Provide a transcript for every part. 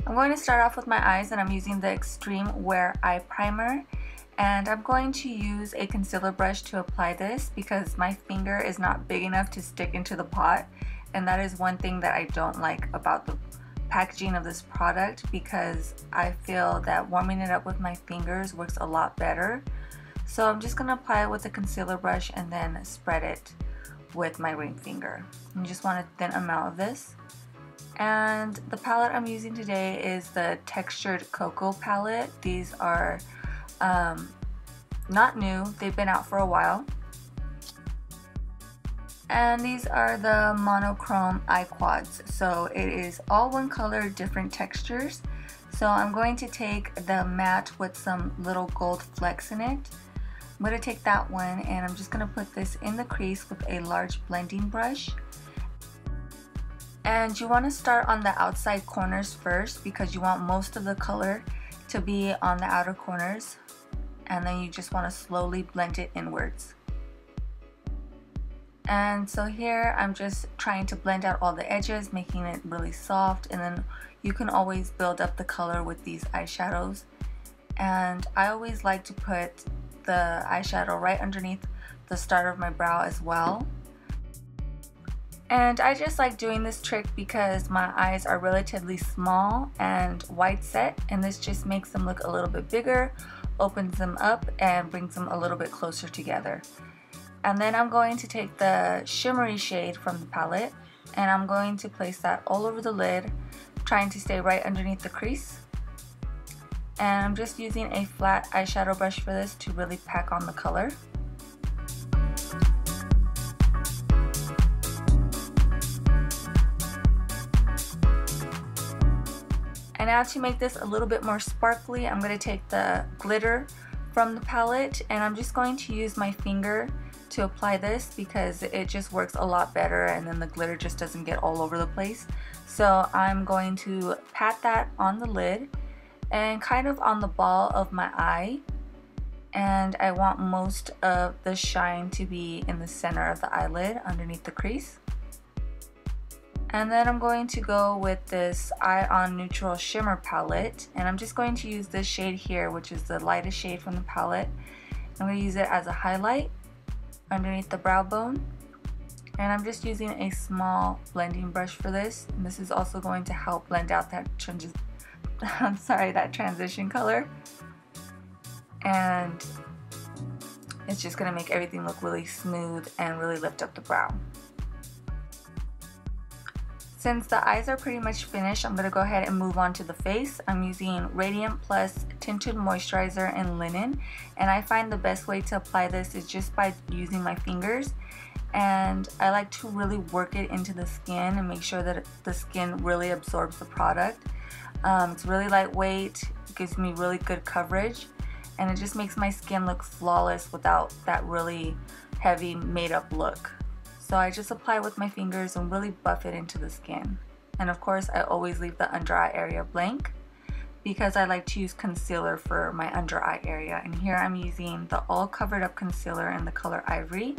I'm going to start off with my eyes, and I'm using the Extreme Wear Eye Primer. And I'm going to use a concealer brush to apply this because my finger is not big enough to stick into the pot. And that is one thing that I don't like about the packaging of this product, because I feel that warming it up with my fingers works a lot better. So I'm just going to apply it with a concealer brush and then spread it with my ring finger. You just want a thin amount of this. And the palette I'm using today is the Textured Cocoa palette. These are not new, they've been out for a while. And these are the monochrome eye quads, so it is all one color, different textures. So I'm going to take the matte with some little gold flecks in it. I'm going to take that one and I'm just going to put this in the crease with a large blending brush. And you want to start on the outside corners first because you want most of the color to be on the outer corners, and then you just want to slowly blend it inwards. And so here I'm just trying to blend out all the edges, making it really soft, and then you can always build up the color with these eyeshadows. And I always like to put the eyeshadow right underneath the start of my brow as well. And I just like doing this trick because my eyes are relatively small and wide set, and this just makes them look a little bit bigger, opens them up, and brings them a little bit closer together. And then I'm going to take the shimmery shade from the palette and I'm going to place that all over the lid, trying to stay right underneath the crease. And I'm just using a flat eyeshadow brush for this to really pack on the color. And now to make this a little bit more sparkly, I'm going to take the glitter from the palette and I'm just going to use my finger to apply this because it just works a lot better, and then the glitter just doesn't get all over the place. So I'm going to pat that on the lid and kind of on the ball of my eye, and I want most of the shine to be in the center of the eyelid underneath the crease. And then I'm going to go with this Eye on Neutral Shimmer palette, and I'm just going to use this shade here, which is the lightest shade from the palette. I'm going to use it as a highlight underneath the brow bone, and I'm just using a small blending brush for this, and this is also going to help blend out that that transition color, and it's just going to make everything look really smooth and really lift up the brow. Since the eyes are pretty much finished, I'm going to go ahead and move on to the face. I'm using Radiant Plus Tinted Moisturizer in Linen, and I find the best way to apply this is just by using my fingers, and I like to really work it into the skin and make sure that the skin really absorbs the product. It's really lightweight, gives me really good coverage, and it just makes my skin look flawless without that really heavy made up look. So I just apply with my fingers and really buff it into the skin. And of course I always leave the under eye area blank because I like to use concealer for my under eye area. And here I'm using the All Covered Up concealer in the color Ivory,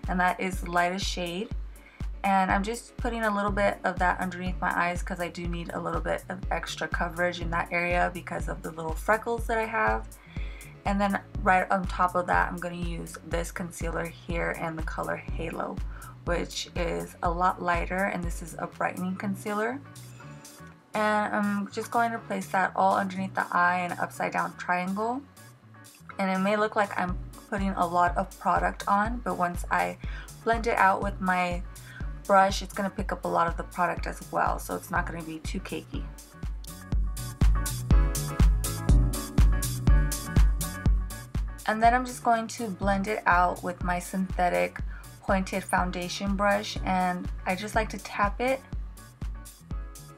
and that is the lightest shade. And I'm just putting a little bit of that underneath my eyes because I do need a little bit of extra coverage in that area because of the little freckles that I have. And then right on top of that I'm going to use this concealer here in the color Halo, which is a lot lighter, and this is a brightening concealer. And I'm just going to place that all underneath the eye in an upside down triangle. And it may look like I'm putting a lot of product on, but once I blend it out with my brush, it's going to pick up a lot of the product as well, so it's not going to be too cakey. And then I'm just going to blend it out with my synthetic pointed foundation brush, and I just like to tap it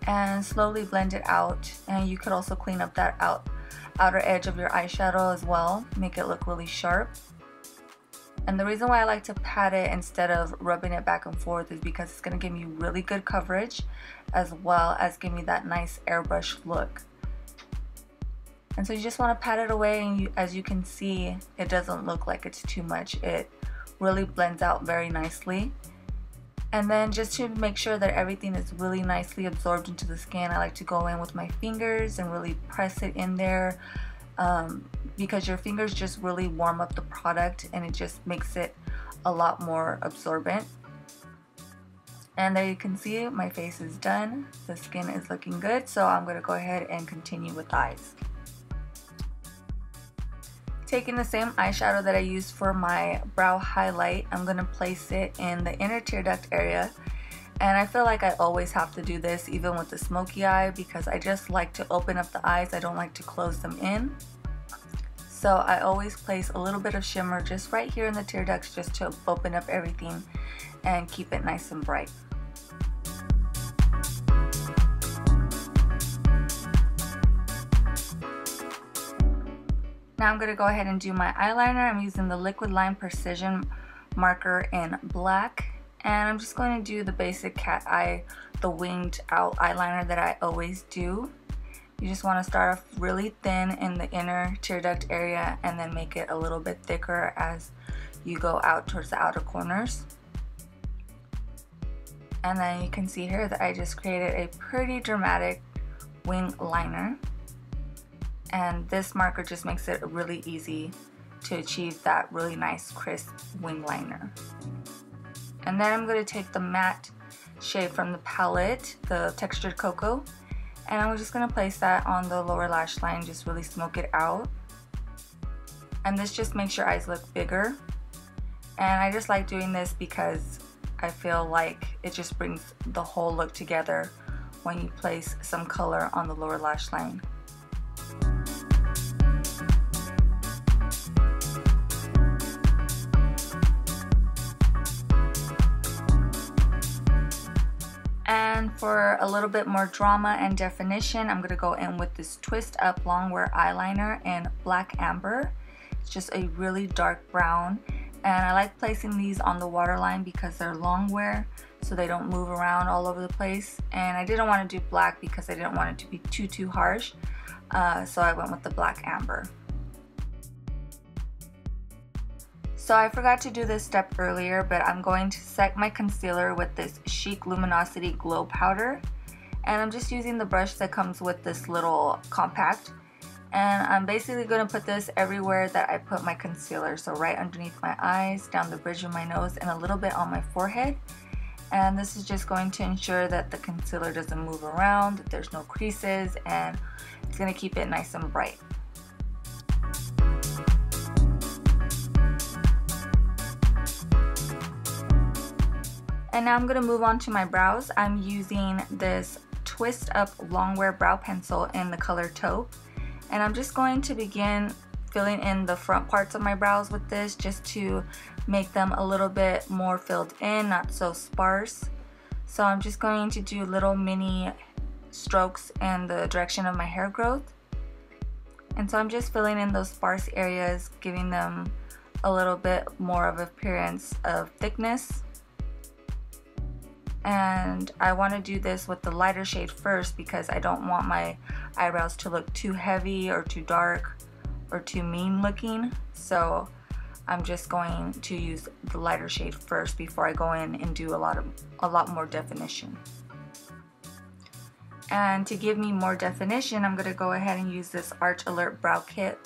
and slowly blend it out. And you could also clean up that outer edge of your eyeshadow as well, make it look really sharp. And the reason why I like to pat it instead of rubbing it back and forth is because it's going to give me really good coverage as well as give me that nice airbrush look. And so you just want to pat it away, and as you can see, it doesn't look like it's too much. It really blends out very nicely. And then just to make sure that everything is really nicely absorbed into the skin, I like to go in with my fingers and really press it in there, because your fingers just really warm up the product and it just makes it a lot more absorbent. And there you can see my face is done. The skin is looking good, so I'm going to go ahead and continue with the eyes. Taking the same eyeshadow that I used for my brow highlight, I'm going to place it in the inner tear duct area. And I feel like I always have to do this even with the smoky eye, because I just like to open up the eyes. I don't like to close them in. So I always place a little bit of shimmer just right here in the tear ducts, just to open up everything and keep it nice and bright. Now I'm going to go ahead and do my eyeliner. I'm using the Liquid Line Precision marker in black, and I'm just going to do the basic cat eye, the winged out eyeliner that I always do. You just want to start off really thin in the inner tear duct area and then make it a little bit thicker as you go out towards the outer corners. And then you can see here that I just created a pretty dramatic wing liner. And this marker just makes it really easy to achieve that really nice crisp wing liner. And then I'm going to take the matte shade from the palette, the Textured Cocoa, and I'm just going to place that on the lower lash line, just really smoke it out. And this just makes your eyes look bigger. And I just like doing this because I feel like it just brings the whole look together when you place some color on the lower lash line. And for a little bit more drama and definition, I'm going to go in with this Twist Up Longwear eyeliner in Black Amber. It's just a really dark brown, and I like placing these on the waterline because they're long wear, so they don't move around all over the place. And I didn't want to do black because I didn't want it to be too harsh, so I went with the Black Amber. So I forgot to do this step earlier, but I'm going to set my concealer with this CHIC Luminosity Glow Powder. And I'm just using the brush that comes with this little compact. And I'm basically going to put this everywhere that I put my concealer. So right underneath my eyes, down the bridge of my nose, and a little bit on my forehead. And this is just going to ensure that the concealer doesn't move around, that there's no creases, and it's going to keep it nice and bright. And now I'm going to move on to my brows. I'm using this Twist Up Longwear Brow Pencil in the color Taupe. And I'm just going to begin filling in the front parts of my brows with this, just to make them a little bit more filled in, not so sparse. So I'm just going to do little mini strokes in the direction of my hair growth. And so I'm just filling in those sparse areas, giving them a little bit more of an appearance of thickness. And I want to do this with the lighter shade first because I don't want my eyebrows to look too heavy or too dark or too mean looking. So I'm just going to use the lighter shade first before I go in and do a lot more definition. And to give me more definition, I'm going to go ahead and use this Arch Alert Brow Kit.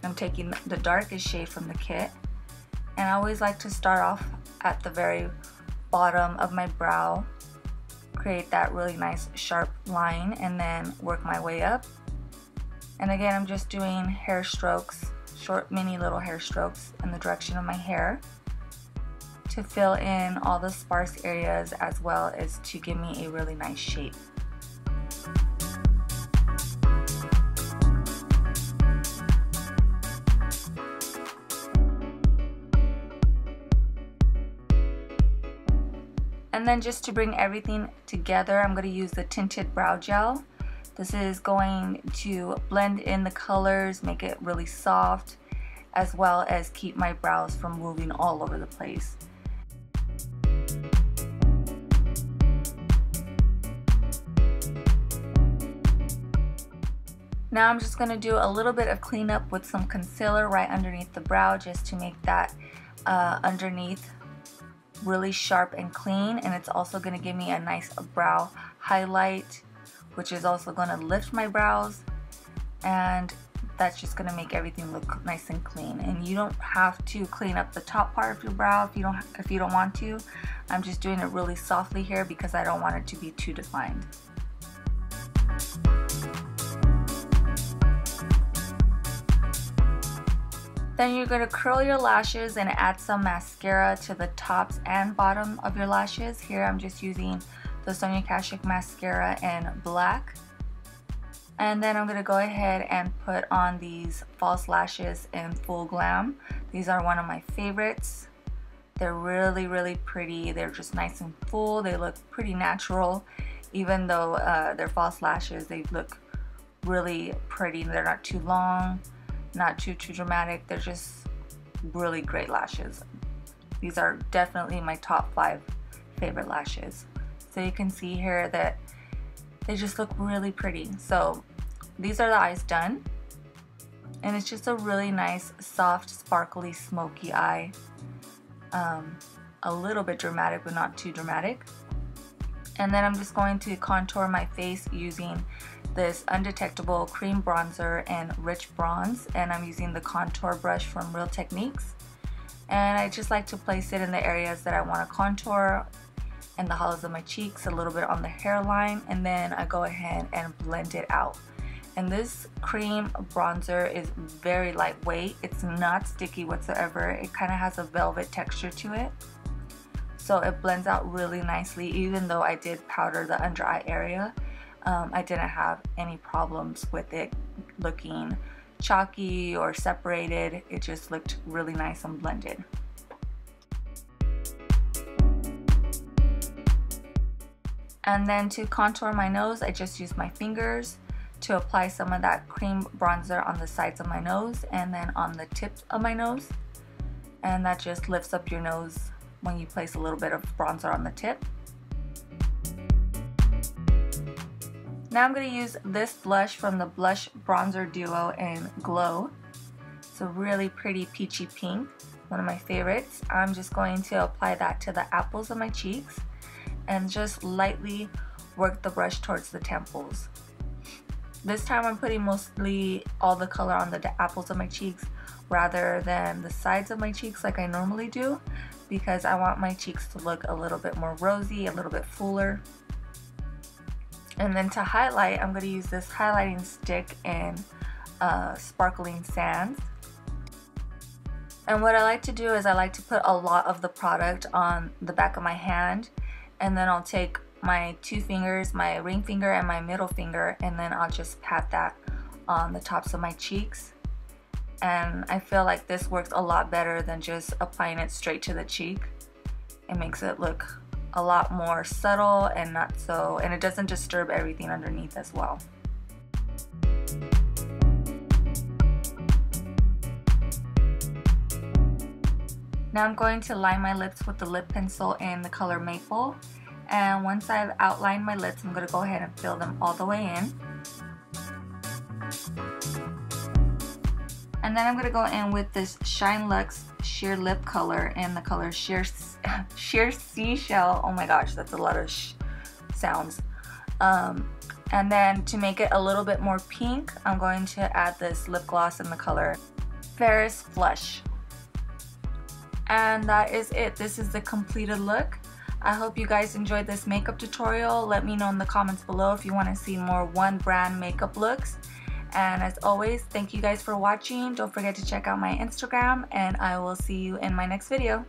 I'm taking the darkest shade from the kit. And I always like to start off at the very bottom of my brow, create that really nice sharp line, and then work my way up. And again, I'm just doing hair strokes, short mini little hair strokes in the direction of my hair to fill in all the sparse areas as well as to give me a really nice shape. And then just to bring everything together, I'm going to use the Tinted Brow Gel. This is going to blend in the colors, make it really soft, as well as keep my brows from moving all over the place. Now I'm just going to do a little bit of cleanup with some concealer right underneath the brow, just to make that underneath really sharp and clean, and it's also going to give me a nice brow highlight, which is also going to lift my brows, and that's just going to make everything look nice and clean. And you don't have to clean up the top part of your brow if you don't want to. I'm just doing it really softly here because I don't want it to be too defined. Then you're going to curl your lashes and add some mascara to the tops and bottom of your lashes. Here I'm just using the Sonia Kashuk mascara in black. And then I'm going to go ahead and put on these false lashes in full glam. These are one of my favorites. They're really, really pretty. They're just nice and full. They look pretty natural. Even though they're false lashes, they look really pretty. They're not too long, not too dramatic. They're just really great lashes. These are definitely my top 5 favorite lashes. So you can see here that they just look really pretty. So these are the eyes done, and it's just a really nice, soft, sparkly, smoky eye. A little bit dramatic, but not too dramatic. And then I'm just going to contour my face using this Undetectable Cream Bronzer in Rich Bronze, and I'm using the contour brush from Real Techniques. And I just like to place it in the areas that I want to contour, in the hollows of my cheeks, a little bit on the hairline, and then I go ahead and blend it out. And this cream bronzer is very lightweight. It's not sticky whatsoever. It kind of has a velvet texture to it. So it blends out really nicely. Even though I did powder the under eye area, I didn't have any problems with it looking chalky or separated. It just looked really nice and blended. And then to contour my nose, I just use my fingers to apply some of that cream bronzer on the sides of my nose and then on the tips of my nose. And that just lifts up your nose when you place a little bit of bronzer on the tip. Now I'm going to use this blush from the Blush Bronzer Duo in Glow. It's a really pretty peachy pink, one of my favorites. I'm just going to apply that to the apples of my cheeks and just lightly work the brush towards the temples. This time I'm putting mostly all the color on the apples of my cheeks rather than the sides of my cheeks like I normally do, because I want my cheeks to look a little bit more rosy, a little bit fuller. And then to highlight, I'm going to use this highlighting stick in Sparkling Sands. And what I like to do is I like to put a lot of the product on the back of my hand, and then I'll take my 2 fingers, my ring finger and my middle finger, and then I'll just pat that on the tops of my cheeks. And I feel like this works a lot better than just applying it straight to the cheek. It makes it look a lot more subtle and not so, and it doesn't disturb everything underneath as well. Now I'm going to line my lips with the lip pencil in the color Maple. And once I've outlined my lips, I'm going to go ahead and fill them all the way in. And then I'm going to go in with this Shine Luxe Sheer Lip Color in the color Sheer Seashell. Oh my gosh, that's a lot of sounds. And then to make it a little bit more pink, I'm going to add this lip gloss in the color Fairest Flush. And that is it. This is the completed look. I hope you guys enjoyed this makeup tutorial. Let me know in the comments below if you want to see more one brand makeup looks. And as always, thank you guys for watching. Don't forget to check out my Instagram, and I will see you in my next video.